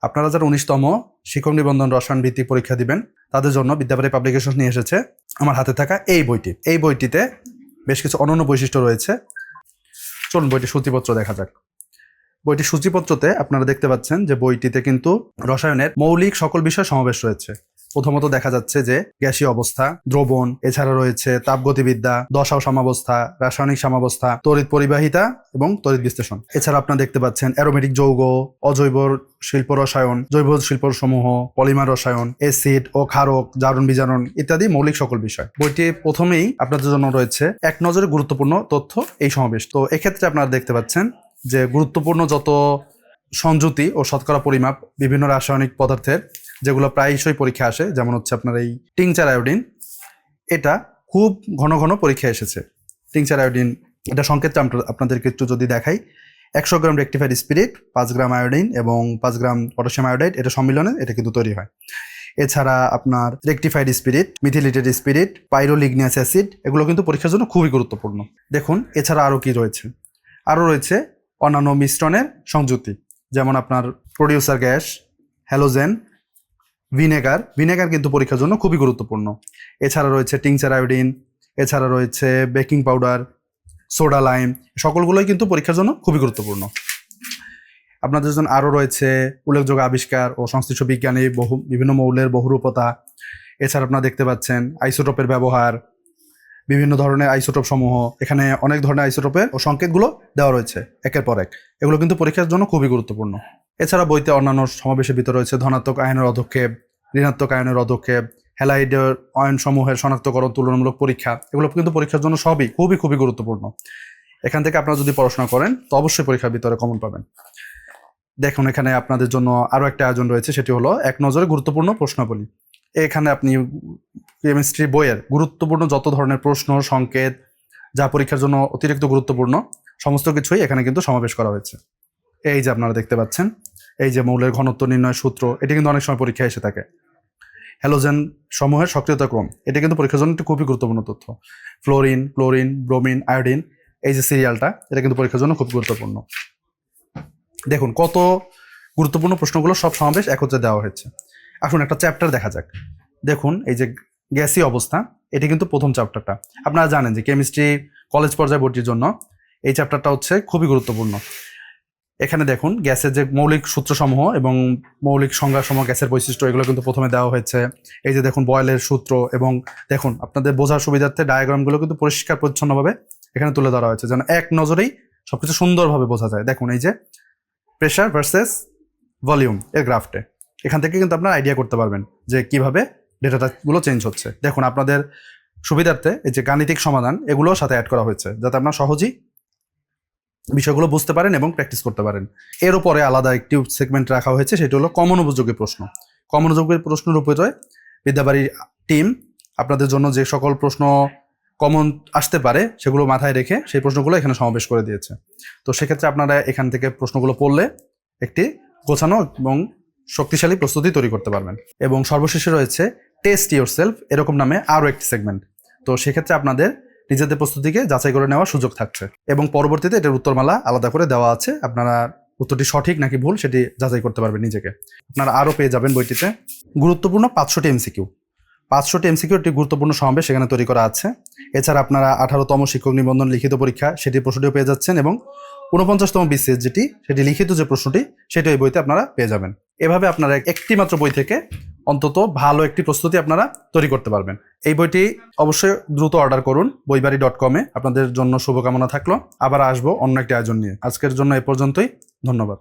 আপনারা যারা 19তম শিক্ষক নিবন্ধন রসায়ন ভিত্তিক পরীক্ষা দিবেন তাদের জন্য বিদ্যাবাড়ী পাবলিকেশন নিয়ে এসেছে আমার হাতে থাকা এই বইটি। এই বইটিতে বেশ কিছু অনন্য বৈশিষ্ট্য রয়েছে। চলুন বইটির সূচিপত্র দেখা যাক। বইটির সূচিপত্রতে আপনারা দেখতে পাচ্ছেন যে বইটিতে কিন্তু রসায়নের মৌলিক সকল বিষয় সমাবেশ রয়েছে। প্রথমত দেখা যাচ্ছে যে গ্যাসীয় অবস্থা, দ্রবণ, এছাড়া রয়েছে তাপগতিবিদ্যা, দশা ও সাম্যাবস্থা, রাসায়নিক সাম্যাবস্থা, তড়িৎ পরিবাহিতা এবং তড়িৎ বিশ্লেষণ। এছাড়া আপনারা দেখতে পাচ্ছেন অ্যারোমেটিক যৌগ, অজৈব শিল্প রসায়ন, জৈব শিল্প সমূহ, পলিমার রসায়ন, অ্যাসিড ও ক্ষারক, জারণ বিজারণ ইত্যাদি মৌলিক সকল বিষয়। বইটি প্রথমেই আপনাদের জন্য রয়েছে এক নজরে গুরুত্বপূর্ণ তথ্য এই সমাবেশ। তো এক্ষেত্রে আপনারা দেখতে পাচ্ছেন যে গুরুত্বপূর্ণ যত সংযুতি ও শতকরা পরিমাপ বিভিন্ন রাসায়নিক পদার্থের যেগুলো প্রায়শই পরীক্ষা আসে, যেমন হচ্ছে আপনার এই টিংচার আয়োডিন, এটা খুব ঘন ঘন পরীক্ষা এসেছে। টিংচার আয়োডিন এটা সংকেতটা আপনাদেরকে একটু যদি দেখাই, 100 গ্রাম রেক্টিফাইড স্পিরিট, 5 গ্রাম আয়োডিন এবং 5 গ্রাম পটাশিয়াম আয়োডাইড এটা সম্মিলনে এটা কিন্তু তৈরি হয়। এছাড়া আপনার rectified spirit, methylated spirit, pyroligneous acid এগুলো কিন্তু পরীক্ষার জন্য খুবই গুরুত্বপূর্ণ। দেখুন এছাড়া আরও কি রয়েছে, আরও রয়েছে অন্যান্য মিশ্রণের সংযুতি, যেমন আপনার প্রডিউসার গ্যাস, হ্যালোজেন, ভিনেগার কিন্তু পরীক্ষার জন্য খুবই গুরুত্বপূর্ণ। এছাড়া রয়েছে টিংচার আয়োডিন, এছাড়া রয়েছে বেকিং পাউডার, সোডা লাইম, সকলগুলোই কিন্তু পরীক্ষার জন্য খুবই গুরুত্বপূর্ণ। আপনাদের জন্য আরও রয়েছে উল্লেখযোগ্য আবিষ্কার ও সংশ্লিষ্ট বিজ্ঞানী বিভিন্ন মৌলের বহুরূপতা। এছাড়া আপনারা দেখতে পাচ্ছেন আইসোটোপের ব্যবহার, বিভিন্ন ধরনের আইসোটোপ সমূহ, এখানে অনেক ধরনের আইসোটোপের ও সংকেতগুলো দেওয়া রয়েছে একের পর এক। এগুলো কিন্তু পরীক্ষার জন্য খুবই গুরুত্বপূর্ণ। এছাড়া বইতে অন্যান্য সমাবেশের ভিতরে রয়েছে ধনাত্মক আয়নের অধক্ষেপ, ঋণাত্মক আয়নের অধক্ষেপ, হ্যালাইডের অয়ন সমূহের শনাক্তকরণ, তুলনামূলক পরীক্ষা, এগুলো কিন্তু পরীক্ষার জন্য সবই খুবই গুরুত্বপূর্ণ। এখান থেকে আপনারা যদি পড়াশোনা করেন তো অবশ্যই পরীক্ষার ভিতরে কমন পাবেন। দেখুন এখানে আপনাদের জন্য আরও একটা আয়োজন রয়েছে, সেটি হলো এক নজরে গুরুত্বপূর্ণ প্রশ্নাবলী। এখানে আপনি কেমিস্ট্রি বইয়ের গুরুত্বপূর্ণ যত ধরনের প্রশ্ন, সংকেত যা পরীক্ষার জন্য অতিরিক্ত গুরুত্বপূর্ণ সমস্ত কিছুই এখানে কিন্তু সমাবেশ করা হয়েছে। এই যে আপনারা দেখতে পাচ্ছেন, এই যে মৌলের ঘনত্ব নির্ণয় সূত্র, এটি কিন্তু অনেক সময় পরীক্ষায় এসে থাকে। হ্যালোজেন সমূহের সক্রিয়তা ক্রম, এটা কিন্তু পরীক্ষার জন্য একটি খুবই গুরুত্বপূর্ণ তথ্য। ফ্লোরিন, ক্লোরিন, ব্রোমিন, আয়োডিন, এই যে সিরিয়ালটা, এটা কিন্তু পরীক্ষার জন্য খুব গুরুত্বপূর্ণ। দেখুন কত গুরুত্বপূর্ণ প্রশ্নগুলো সব সমাবেশ একত্রে দেওয়া হয়েছে। আসুন একটা চ্যাপ্টার দেখা যাক। দেখুন এই যে গ্যাসীয় অবস্থা, এটি কিন্তু প্রথম চ্যাপ্টারটা। আপনারা জানেন যে কেমিস্ট্রি কলেজ পর্যায়ে ভর্তির জন্য এই চ্যাপ্টারটা হচ্ছে খুবই গুরুত্বপূর্ণ। এখানে দেখুন গ্যাসের যে মৌলিক সূত্রসমূহ এবং মৌলিক সংজ্ঞাসমূহ, গ্যাসের বৈশিষ্ট্য, এগুলো কিন্তু প্রথমে দেওয়া হয়েছে। এই যে দেখুন বয়েলের সূত্র, এবং দেখুন আপনাদের বোঝার সুবিধার্থে ডায়াগ্রামগুলো কিন্তু পরিষ্কার পরিচ্ছন্নভাবে এখানে তুলে ধরা হয়েছে, যেন এক নজরেই সবকিছু সুন্দরভাবে বোঝা যায়। দেখুন এই যে প্রেশার ভার্সেস ভলিউম এর গ্রাফটে, এখান থেকে কিন্তু আপনারা আইডিয়া করতে পারবেন যে কিভাবে ডেটাগুলো চেঞ্জ হচ্ছে। দেখুন আপনাদের সুবিধার্থে এই যে গাণিতিক সমাধান এগুলোর সাথে অ্যাড করা হয়েছে, যাতে আপনারা সহজেই বিষয়গুলো বুঝতে পারেন এবং প্র্যাকটিস করতে পারেন। এর উপরে আলাদা একটি সেগমেন্ট রাখা হয়েছে, সেটি হলো কমন উপযোগী প্রশ্ন। কমন উপযোগী প্রশ্নের উপরে বিদ্যাবাড়ির টিম আপনাদের জন্য যে সকল প্রশ্ন কমন আসতে পারে সেগুলো মাথায় রেখে সেই প্রশ্নগুলো এখানে সমাবেশ করে দিয়েছে। তো সেক্ষেত্রে আপনারা এখান থেকে প্রশ্নগুলো পড়লে একটি গোছানো এবং শক্তিশালী প্রস্তুতি তৈরি করতে পারবেন। এবং সর্বশেষে রয়েছে টেস্ট ইউর সেলফ এরকম নামে আরও একটি সেগমেন্ট। তো সেক্ষেত্রে আপনাদের নিজেদের প্রস্তুতিকে যাচাই করে নেওয়ার সুযোগ থাকছে, এবং পরবর্তীতে এটার উত্তরমালা আলাদা করে দেওয়া আছে। আপনারা উত্তরটি সঠিক নাকি ভুল সেটি যাচাই করতে পারবেন নিজেকে। আপনারা আরও পেয়ে যাবেন বইটিতে গুরুত্বপূর্ণ 500টি এমসিকিউ। 500টি এমসিকিউ একটি গুরুত্বপূর্ণ সমাবেশ সেখানে তৈরি করা আছে। এছাড়া আপনারা 18তম শিক্ষক নিবন্ধন লিখিত পরীক্ষা সেটির প্রশ্নটিও পেয়ে যাচ্ছেন, এবং 49তম বিসিএস যেটি সেটি লিখিত যে প্রশ্নটি সেটি এই বইতে আপনারা পেয়ে যাবেন। এভাবে আপনারা একটি মাত্র বই থেকে অন্তত ভালো একটি প্রস্তুতি আপনারা তৈরি করতে পারবেন। এই বইটি অবশ্যই দ্রুত অর্ডার করুন বইবাড়ি.com-এ। আপনাদের জন্য শুভকামনা থাকলো। আবার আসবো অন্য একটি আয়োজন নিয়ে। আজকের জন্য এ পর্যন্তই, ধন্যবাদ।